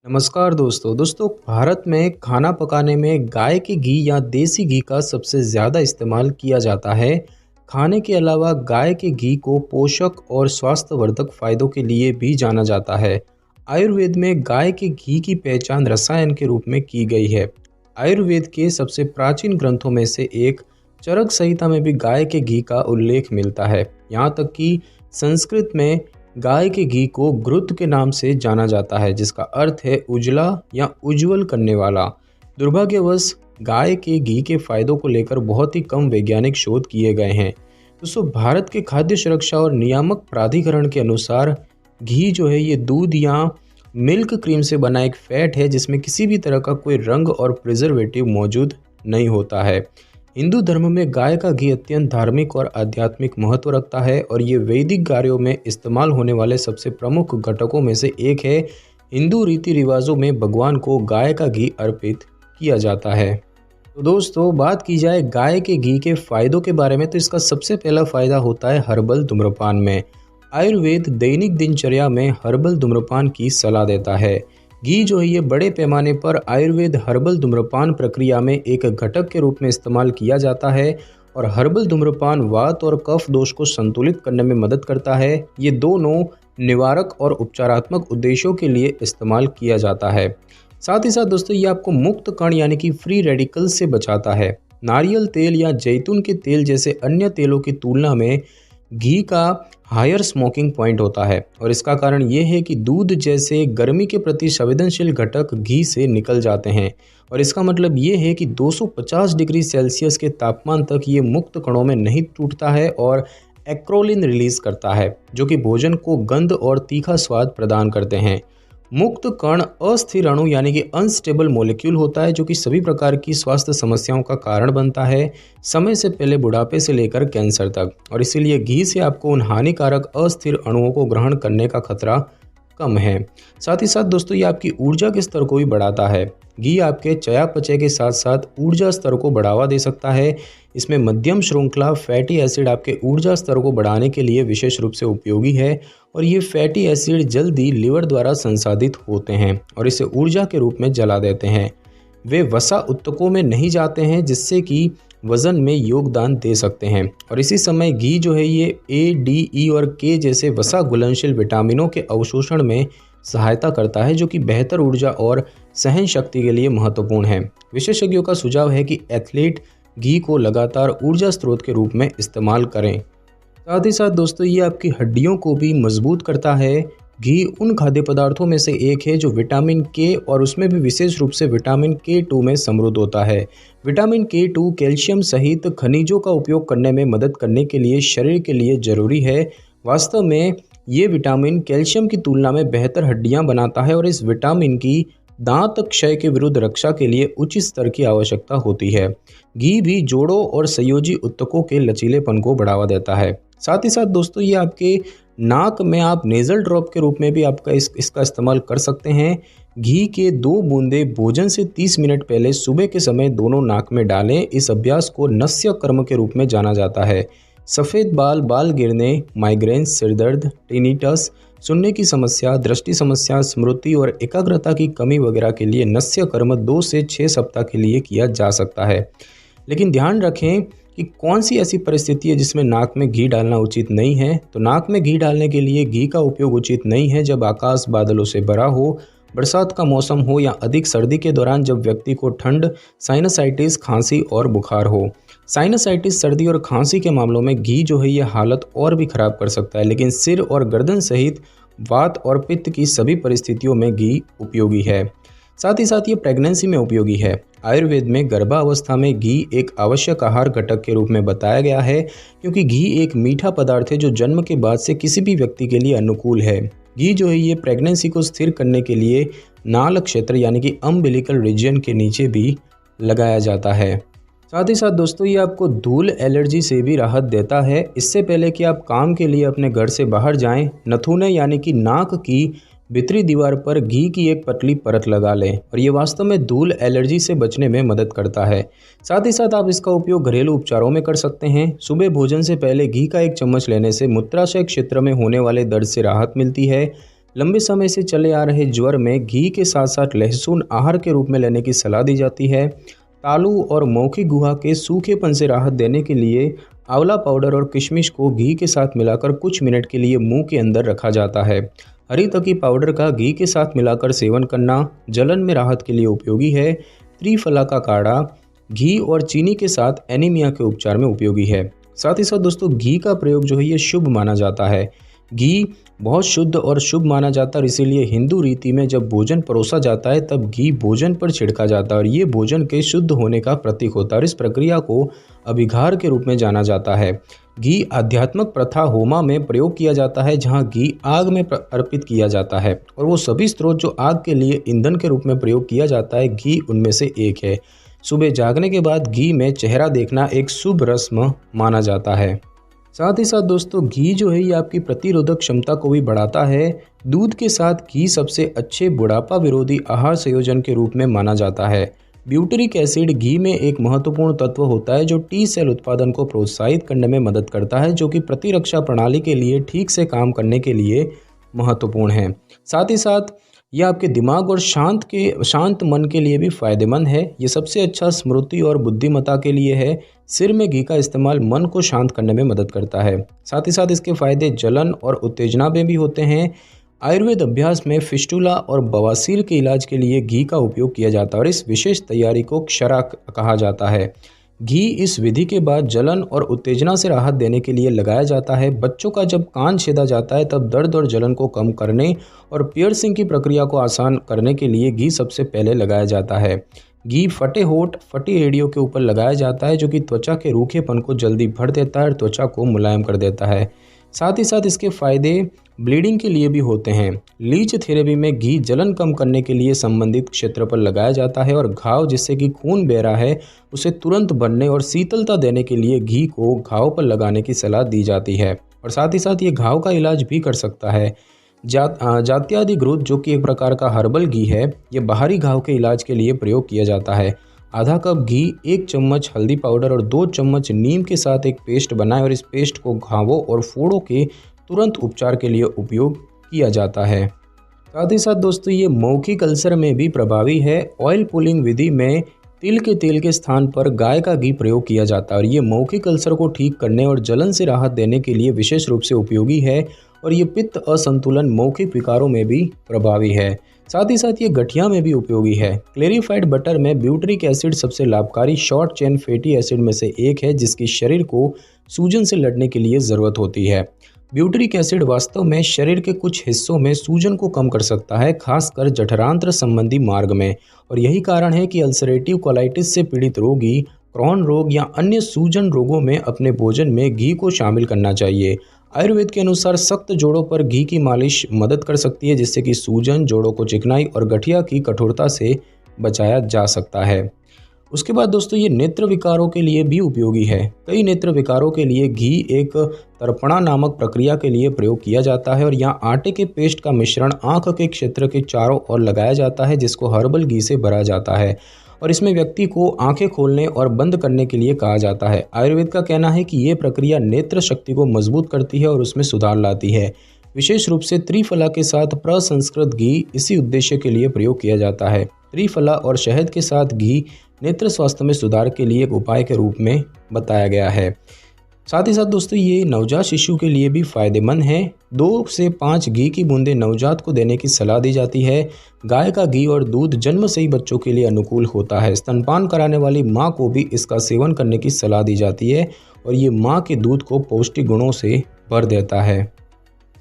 नमस्कार दोस्तों भारत में खाना पकाने में गाय के घी या देसी घी का सबसे ज़्यादा इस्तेमाल किया जाता है। खाने के अलावा गाय के घी को पोषक और स्वास्थ्यवर्धक फायदों के लिए भी जाना जाता है। आयुर्वेद में गाय के घी की पहचान रसायन के रूप में की गई है। आयुर्वेद के सबसे प्राचीन ग्रंथों में से एक चरक संहिता में भी गाय के घी का उल्लेख मिलता है। यहाँ तक कि संस्कृत में गाय के घी को घृत के नाम से जाना जाता है, जिसका अर्थ है उजला या उज्जवल करने वाला। दुर्भाग्यवश गाय के घी के फायदों को लेकर बहुत ही कम वैज्ञानिक शोध किए गए हैं। दोस्तों, भारत के खाद्य सुरक्षा और नियामक प्राधिकरण के अनुसार घी जो है ये दूध या मिल्क क्रीम से बना एक फैट है जिसमें किसी भी तरह का कोई रंग और प्रिजर्वेटिव मौजूद नहीं होता है। हिंदू धर्म में गाय का घी अत्यंत धार्मिक और आध्यात्मिक महत्व रखता है और ये वैदिक कार्यों में इस्तेमाल होने वाले सबसे प्रमुख घटकों में से एक है। हिंदू रीति रिवाजों में भगवान को गाय का घी अर्पित किया जाता है। तो दोस्तों, बात की जाए गाय के घी के फायदों के बारे में, तो इसका सबसे पहला फायदा होता है हर्बल धूम्रपान में। आयुर्वेद दैनिक दिनचर्या में हर्बल धूम्रपान की सलाह देता है। घी जो है ये बड़े पैमाने पर आयुर्वेद हर्बल धूम्रपान प्रक्रिया में एक घटक के रूप में इस्तेमाल किया जाता है और हर्बल धूम्रपान वात और कफ दोष को संतुलित करने में मदद करता है। ये दोनों निवारक और उपचारात्मक उद्देश्यों के लिए इस्तेमाल किया जाता है। साथ ही साथ दोस्तों, ये आपको मुक्त कण यानी कि फ्री रेडिकल से बचाता है। नारियल तेल या जैतून के तेल जैसे अन्य तेलों की तुलना में घी का हायर स्मोकिंग पॉइंट होता है और इसका कारण ये है कि दूध जैसे गर्मी के प्रति संवेदनशील घटक घी से निकल जाते हैं और इसका मतलब ये है कि 250 डिग्री सेल्सियस के तापमान तक ये मुक्त कणों में नहीं टूटता है और एक्रोलिन रिलीज करता है, जो कि भोजन को गंध और तीखा स्वाद प्रदान करते हैं। मुक्त कण अस्थिर अणु यानी कि अनस्टेबल मॉलिक्यूल होता है, जो कि सभी प्रकार की स्वास्थ्य समस्याओं का कारण बनता है, समय से पहले बुढ़ापे से लेकर कैंसर तक। और इसीलिए घी से आपको उन हानिकारक अस्थिर अणुओं को ग्रहण करने का खतरा कम है। साथ ही साथ दोस्तों, ये आपकी ऊर्जा के स्तर को भी बढ़ाता है। घी आपके चयापचय के साथ साथ ऊर्जा स्तर को बढ़ावा दे सकता है। इसमें मध्यम श्रृंखला फैटी एसिड आपके ऊर्जा स्तर को बढ़ाने के लिए विशेष रूप से उपयोगी है और ये फैटी एसिड जल्दी लिवर द्वारा संसाधित होते हैं और इसे ऊर्जा के रूप में जला देते हैं। वे वसा उत्तकों में नहीं जाते हैं, जिससे कि वजन में योगदान दे सकते हैं। और इसी समय घी जो है ये ए, डी, ई और के जैसे वसा घुलनशील विटामिनों के अवशोषण में सहायता करता है, जो कि बेहतर ऊर्जा और सहन शक्ति के लिए महत्वपूर्ण है। विशेषज्ञों का सुझाव है कि एथलीट घी को लगातार ऊर्जा स्रोत के रूप में इस्तेमाल करें। साथ ही साथ दोस्तों, ये आपकी हड्डियों को भी मजबूत करता है। घी उन खाद्य पदार्थों में से एक है जो विटामिन के और उसमें भी विशेष रूप से विटामिन K2 में समृद्ध होता है। विटामिन K2 कैल्शियम सहित खनिजों का उपयोग करने में मदद करने के लिए शरीर के लिए जरूरी है। वास्तव में ये विटामिन कैल्शियम की तुलना में बेहतर हड्डियां बनाता है और इस विटामिन की दांत क्षय के विरुद्ध रक्षा के लिए उच्च स्तर की आवश्यकता होती है। घी भी जोड़ों और संयोजी ऊतकों के लचीलेपन को बढ़ावा देता है। साथ ही साथ दोस्तों, ये आपके नाक में आप नेज़ल ड्रॉप के रूप में भी आपका इसका इस्तेमाल कर सकते हैं। घी के 2 बूंदे भोजन से 30 मिनट पहले सुबह के समय दोनों नाक में डालें। इस अभ्यास को नस्य कर्म के रूप में जाना जाता है। सफ़ेद बाल गिरने, माइग्रेन, सिरदर्द, टिनिटस, सुनने की समस्या, दृष्टि समस्या, स्मृति और एकाग्रता की कमी वगैरह के लिए नस्य कर्म 2 से 6 सप्ताह के लिए किया जा सकता है। लेकिन ध्यान रखें कि कौन सी ऐसी परिस्थिति है जिसमें नाक में घी डालना उचित नहीं है। तो नाक में घी डालने के लिए घी का उपयोग उचित नहीं है जब आकाश बादलों से भरा हो, बरसात का मौसम हो या अधिक सर्दी के दौरान जब व्यक्ति को ठंड, साइनसाइटिस, खांसी और बुखार हो। साइनसाइटिस, सर्दी और खांसी के मामलों में घी जो है ये हालत और भी खराब कर सकता है, लेकिन सिर और गर्दन सहित वात और पित्त की सभी परिस्थितियों में घी उपयोगी है। साथ ही साथ ये प्रेगनेंसी में उपयोगी है। आयुर्वेद में गर्भावस्था में घी एक आवश्यक आहार घटक के रूप में बताया गया है, क्योंकि घी एक मीठा पदार्थ है जो जन्म के बाद से किसी भी व्यक्ति के लिए अनुकूल है। घी जो है ये प्रेगनेंसी को स्थिर करने के लिए नाल क्षेत्र यानी कि अम्बिलिकल रीजन के नीचे भी लगाया जाता है। साथ ही साथ दोस्तों, ये आपको धूल एलर्जी से भी राहत देता है। इससे पहले कि आप काम के लिए अपने घर से बाहर जाएं, नथुने यानी कि नाक की भीतरी दीवार पर घी की एक पतली परत लगा लें और ये वास्तव में धूल एलर्जी से बचने में मदद करता है। साथ ही साथ आप इसका उपयोग घरेलू उपचारों में कर सकते हैं। सुबह भोजन से पहले घी का 1 चम्मच लेने से मूत्राशय क्षेत्र में होने वाले दर्द से राहत मिलती है। लंबे समय से चले आ रहे ज्वर में घी के साथ साथ लहसुन आहार के रूप में लेने की सलाह दी जाती है। तालू और मौखी गुहा के सूखेपन से राहत देने के लिए आंवला पाउडर और किशमिश को घी के साथ मिलाकर कुछ मिनट के लिए मुंह के अंदर रखा जाता है। हरी तकी पाउडर का घी के साथ मिलाकर सेवन करना जलन में राहत के लिए उपयोगी है। त्रिफला का काढ़ा घी और चीनी के साथ एनीमिया के उपचार में उपयोगी है। साथ ही साथ दोस्तों घी का प्रयोग जो है ये शुभ माना जाता है। घी बहुत शुद्ध और शुभ माना जाता है और इसीलिए हिंदू रीति में जब भोजन परोसा जाता है तब घी भोजन पर छिड़का जाता है और ये भोजन के शुद्ध होने का प्रतीक होता है और इस प्रक्रिया को अभिघार के रूप में जाना जाता है। घी आध्यात्मिक प्रथा होमा में प्रयोग किया जाता है जहाँ घी आग में अर्पित किया जाता है और वो सभी स्रोत जो आग के लिए ईंधन के रूप में प्रयोग किया जाता है घी उनमें से एक है। सुबह जागने के बाद घी में चेहरा देखना एक शुभ रस्म माना जाता है। साथ ही साथ दोस्तों घी जो है ये आपकी प्रतिरोधक क्षमता को भी बढ़ाता है। दूध के साथ घी सबसे अच्छे बुढ़ापा विरोधी आहार संयोजन के रूप में माना जाता है। ब्यूटरिक एसिड घी में एक महत्वपूर्ण तत्व होता है जो टी सेल उत्पादन को प्रोत्साहित करने में मदद करता है, जो कि प्रतिरक्षा प्रणाली के लिए ठीक से काम करने के लिए महत्वपूर्ण है। साथ ही साथ यह आपके दिमाग और शांत मन के लिए भी फायदेमंद है। ये सबसे अच्छा स्मृति और बुद्धिमत्ता के लिए है। सिर में घी का इस्तेमाल मन को शांत करने में मदद करता है। साथ ही साथ इसके फायदे जलन और उत्तेजना में भी होते हैं। आयुर्वेद अभ्यास में फिस्टुला और बवासीर के इलाज के लिए घी का उपयोग किया जाता है और इस विशेष तैयारी को क्षरा कहा जाता है। घी इस विधि के बाद जलन और उत्तेजना से राहत देने के लिए लगाया जाता है। बच्चों का जब कान छेदा जाता है तब दर्द और जलन को कम करने और पियर्सिंग की प्रक्रिया को आसान करने के लिए घी सबसे पहले लगाया जाता है। घी फटे होठ, फटी एड़ियों के ऊपर लगाया जाता है जो कि त्वचा के रूखेपन को जल्दी भर देता है और त्वचा को मुलायम कर देता है। साथ ही साथ इसके फायदे ब्लीडिंग के लिए भी होते हैं। लीच थेरेपी में घी जलन कम करने के लिए संबंधित क्षेत्र पर लगाया जाता है और घाव जिससे कि खून बह रहा है उसे तुरंत भरने और शीतलता देने के लिए घी को घाव पर लगाने की सलाह दी जाती है और साथ ही साथ ये घाव का इलाज भी कर सकता है। जात्यादि घृत जो कि एक प्रकार का हर्बल घी है, ये बाहरी घाव के इलाज के लिए प्रयोग किया जाता है। आधा कप घी, 1 चम्मच हल्दी पाउडर और 2 चम्मच नीम के साथ एक पेस्ट बनाएं और इस पेस्ट को घावों और फोड़ों के तुरंत उपचार के लिए उपयोग किया जाता है। साथ ही साथ दोस्तों ये मौखिक अल्सर में भी प्रभावी है। ऑयल पुलिंग विधि में तिल के तेल के स्थान पर गाय का घी प्रयोग किया जाता है और ये मौखिक अल्सर को ठीक करने और जलन से राहत देने के लिए विशेष रूप से उपयोगी है और ये पित्त असंतुलन मौखिक विकारों में भी प्रभावी है। साथ ही साथ ये गठिया में भी उपयोगी है। क्लेरिफाइड बटर में ब्यूटरिक एसिड सबसे लाभकारी शॉर्ट चेन फैटी एसिड में से एक है जिसकी शरीर को सूजन से लड़ने के लिए ज़रूरत होती है। ब्यूटरिक एसिड वास्तव में शरीर के कुछ हिस्सों में सूजन को कम कर सकता है, खासकर जठरांत्र संबंधी मार्ग में, और यही कारण है कि अल्सरेटिव कोलाइटिस से पीड़ित रोगी क्रॉन रोग या अन्य सूजन रोगों में अपने भोजन में घी को शामिल करना चाहिए। आयुर्वेद के अनुसार सख्त जोड़ों पर घी की मालिश मदद कर सकती है जिससे कि सूजन, जोड़ों को चिकनाई और गठिया की कठोरता से बचाया जा सकता है। उसके बाद दोस्तों ये नेत्र विकारों के लिए भी उपयोगी है। कई नेत्र विकारों के लिए घी एक तर्पणा नामक प्रक्रिया के लिए प्रयोग किया जाता है और यहाँ आटे के पेस्ट का मिश्रण आँख के क्षेत्र के चारों ओर लगाया जाता है जिसको हर्बल घी से भरा जाता है और इसमें व्यक्ति को आंखें खोलने और बंद करने के लिए कहा जाता है। आयुर्वेद का कहना है कि ये प्रक्रिया नेत्र शक्ति को मजबूत करती है और उसमें सुधार लाती है। विशेष रूप से त्रिफला के साथ प्रसंस्कृत घी इसी उद्देश्य के लिए प्रयोग किया जाता है। त्रिफला और शहद के साथ घी नेत्र स्वास्थ्य में सुधार के लिए एक उपाय के रूप में बताया गया है। साथ ही साथ दोस्तों ये नवजात शिशु के लिए भी फायदेमंद है। 2 से 5 घी की बूंदें नवजात को देने की सलाह दी जाती है। गाय का घी और दूध जन्म से ही बच्चों के लिए अनुकूल होता है। स्तनपान कराने वाली माँ को भी इसका सेवन करने की सलाह दी जाती है और ये माँ के दूध को पौष्टिक गुणों से भर देता है।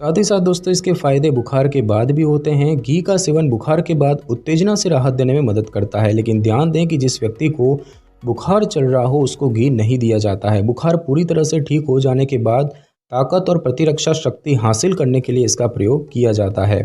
साथ ही साथ दोस्तों इसके फायदे बुखार के बाद भी होते हैं। घी का सेवन बुखार के बाद उत्तेजना से राहत देने में मदद करता है, लेकिन ध्यान दें कि जिस व्यक्ति को बुखार चल रहा हो उसको घी नहीं दिया जाता है। बुखार पूरी तरह से ठीक हो जाने के बाद ताकत और प्रतिरक्षा शक्ति हासिल करने के लिए इसका प्रयोग किया जाता है।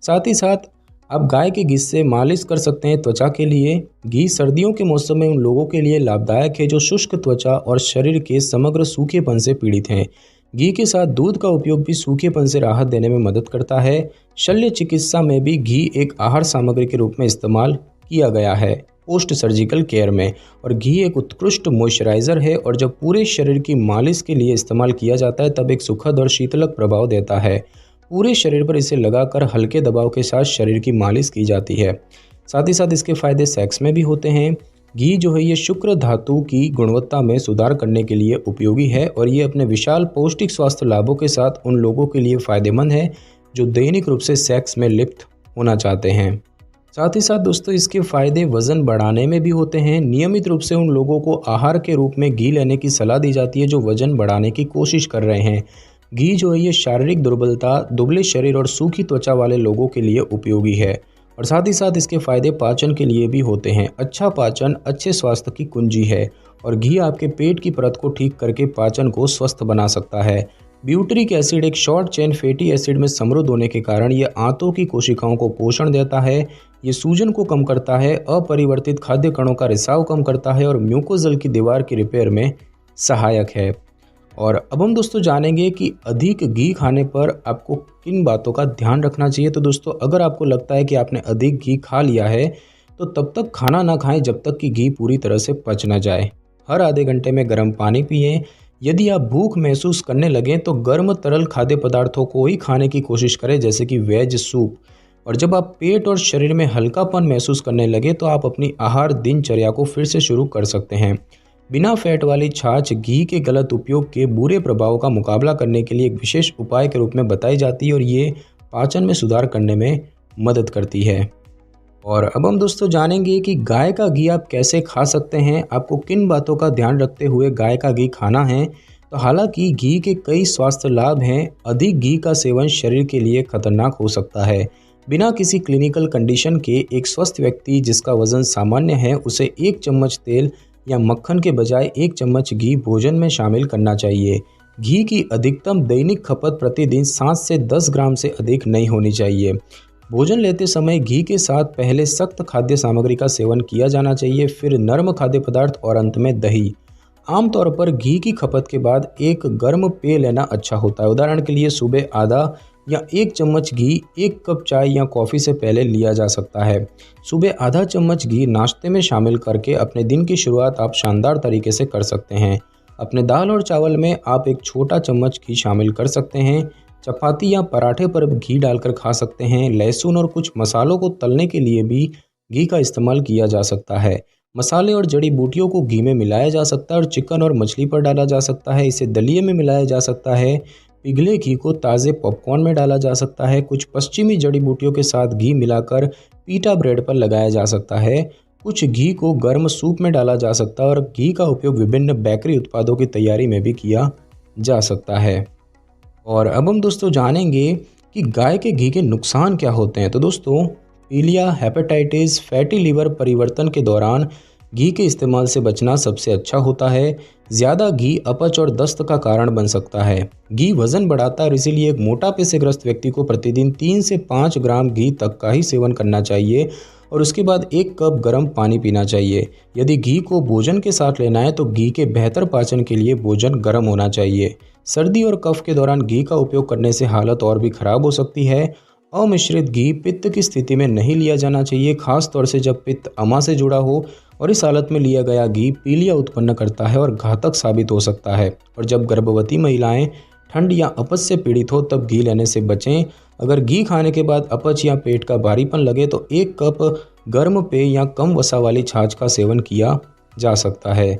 साथ ही साथ आप गाय के घी से मालिश कर सकते हैं त्वचा के लिए। घी सर्दियों के मौसम में उन लोगों के लिए लाभदायक है जो शुष्क त्वचा और शरीर के समग्र सूखेपन से पीड़ित हैं। घी के साथ दूध का उपयोग भी सूखेपन से राहत देने में मदद करता है। शल्य चिकित्सा में भी घी एक आहार सामग्री के रूप में इस्तेमाल किया गया है पोस्ट सर्जिकल केयर में, और घी एक उत्कृष्ट मॉइस्चराइज़र है और जब पूरे शरीर की मालिश के लिए इस्तेमाल किया जाता है तब एक सुखद और शीतलक प्रभाव देता है। पूरे शरीर पर इसे लगाकर हल्के दबाव के साथ शरीर की मालिश की जाती है। साथ ही साथ इसके फायदे सेक्स में भी होते हैं। घी जो है ये शुक्र धातु की गुणवत्ता में सुधार करने के लिए उपयोगी है और ये अपने विशाल पौष्टिक स्वास्थ्य लाभों के साथ उन लोगों के लिए फायदेमंद है जो दैनिक रूप से सेक्स में लिप्त होना चाहते हैं। साथ ही साथ दोस्तों इसके फायदे वजन बढ़ाने में भी होते हैं। नियमित रूप से उन लोगों को आहार के रूप में घी लेने की सलाह दी जाती है जो वजन बढ़ाने की कोशिश कर रहे हैं। घी जो है ये शारीरिक दुर्बलता, दुबले शरीर और सूखी त्वचा वाले लोगों के लिए उपयोगी है और साथ ही साथ इसके फायदे पाचन के लिए भी होते हैं। अच्छा पाचन अच्छे स्वास्थ्य की कुंजी है और घी आपके पेट की परत को ठीक करके पाचन को स्वस्थ बना सकता है। ब्यूटरिक एसिड एक शॉर्ट चेन फैटी एसिड में समृद्ध होने के कारण यह आंतों की कोशिकाओं को पोषण देता है। ये सूजन को कम करता है, अपरिवर्तित खाद्य कणों का रिसाव कम करता है और म्यूकोजल की दीवार की रिपेयर में सहायक है। और अब हम दोस्तों जानेंगे कि अधिक घी खाने पर आपको किन बातों का ध्यान रखना चाहिए। तो दोस्तों अगर आपको लगता है कि आपने अधिक घी खा लिया है तो तब तक खाना ना खाएं जब तक कि घी पूरी तरह से पच ना जाए। हर आधे घंटे में गर्म पानी पिएं। यदि आप भूख महसूस करने लगें तो गर्म तरल खाद्य पदार्थों को ही खाने की कोशिश करें जैसे कि वेज सूप। और जब आप पेट और शरीर में हल्कापन महसूस करने लगे तो आप अपनी आहार दिनचर्या को फिर से शुरू कर सकते हैं। बिना फैट वाली छाछ घी के गलत उपयोग के बुरे प्रभाव का मुकाबला करने के लिए एक विशेष उपाय के रूप में बताई जाती है और ये पाचन में सुधार करने में मदद करती है। और अब हम दोस्तों जानेंगे कि गाय का घी आप कैसे खा सकते हैं, आपको किन बातों का ध्यान रखते हुए गाय का घी खाना है। तो हालांकि घी के कई स्वास्थ्य लाभ हैं, अधिक घी का सेवन शरीर के लिए खतरनाक हो सकता है। बिना किसी क्लिनिकल कंडीशन के एक स्वस्थ व्यक्ति जिसका वजन सामान्य है उसे 1 चम्मच तेल या मक्खन के बजाय 1 चम्मच घी भोजन में शामिल करना चाहिए। घी की अधिकतम दैनिक खपत प्रतिदिन 7 से 10 ग्राम से अधिक नहीं होनी चाहिए। भोजन लेते समय घी के साथ पहले सख्त खाद्य सामग्री का सेवन किया जाना चाहिए, फिर नर्म खाद्य पदार्थ और अंत में दही। आमतौर पर घी की खपत के बाद एक गर्म पेय लेना अच्छा होता है। उदाहरण के लिए सुबह आधा या 1 चम्मच घी 1 कप चाय या कॉफ़ी से पहले लिया जा सकता है। सुबह आधा चम्मच घी नाश्ते में शामिल करके अपने दिन की शुरुआत आप शानदार तरीके से कर सकते हैं। अपने दाल और चावल में आप 1 छोटा चम्मच घी शामिल कर सकते हैं। चपाती या पराठे पर घी डालकर खा सकते हैं। लहसुन और कुछ मसालों को तलने के लिए भी घी का इस्तेमाल किया जा सकता है। मसाले और जड़ी बूटियों को घी में मिलाया जा सकता है और चिकन और मछली पर डाला जा सकता है। इसे दलिए में मिलाया जा सकता है। पिघले घी को ताज़े पॉपकॉर्न में डाला जा सकता है। कुछ पश्चिमी जड़ी बूटियों के साथ घी मिलाकर पीटा ब्रेड पर लगाया जा सकता है। कुछ घी को गर्म सूप में डाला जा सकता है और घी का उपयोग विभिन्न बेकरी उत्पादों की तैयारी में भी किया जा सकता है। और अब हम दोस्तों जानेंगे कि गाय के घी के नुकसान क्या होते हैं। तो दोस्तों पीलिया, हेपेटाइटिस, फैटी लिवर परिवर्तन के दौरान घी के इस्तेमाल से बचना सबसे अच्छा होता है। ज़्यादा घी अपच और दस्त का कारण बन सकता है। घी वजन बढ़ाता है और इसीलिए एक मोटापे से ग्रस्त व्यक्ति को प्रतिदिन 3 से 5 ग्राम घी तक का ही सेवन करना चाहिए और उसके बाद 1 कप गर्म पानी पीना चाहिए। यदि घी को भोजन के साथ लेना है तो घी के बेहतर पाचन के लिए भोजन गर्म होना चाहिए। सर्दी और कफ के दौरान घी का उपयोग करने से हालत और भी खराब हो सकती है। अमिश्रित घी पित्त की स्थिति में नहीं लिया जाना चाहिए, खास तौर से जब पित्त अमा से जुड़ा हो और इस हालत में लिया गया घी पीलिया उत्पन्न करता है और घातक साबित हो सकता है। और जब गर्भवती महिलाएं ठंड या अपच से पीड़ित हो तब घी लेने से बचें। अगर घी खाने के बाद अपच या पेट का भारीपन लगे तो 1 कप गर्म पेय या कम वसा वाली छाछ का सेवन किया जा सकता है।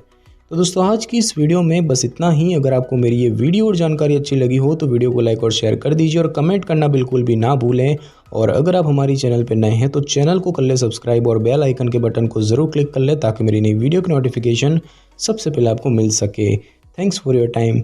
तो दोस्तों आज की इस वीडियो में बस इतना ही। अगर आपको मेरी ये वीडियो और जानकारी अच्छी लगी हो तो वीडियो को लाइक और शेयर कर दीजिए और कमेंट करना बिल्कुल भी ना भूलें। और अगर आप हमारी चैनल पर नए हैं तो चैनल को कर ले सब्सक्राइब और बेल आइकन के बटन को ज़रूर क्लिक कर ले ताकि मेरी नई वीडियो की नोटिफिकेशन सबसे पहले आपको मिल सके। Thanks for your time.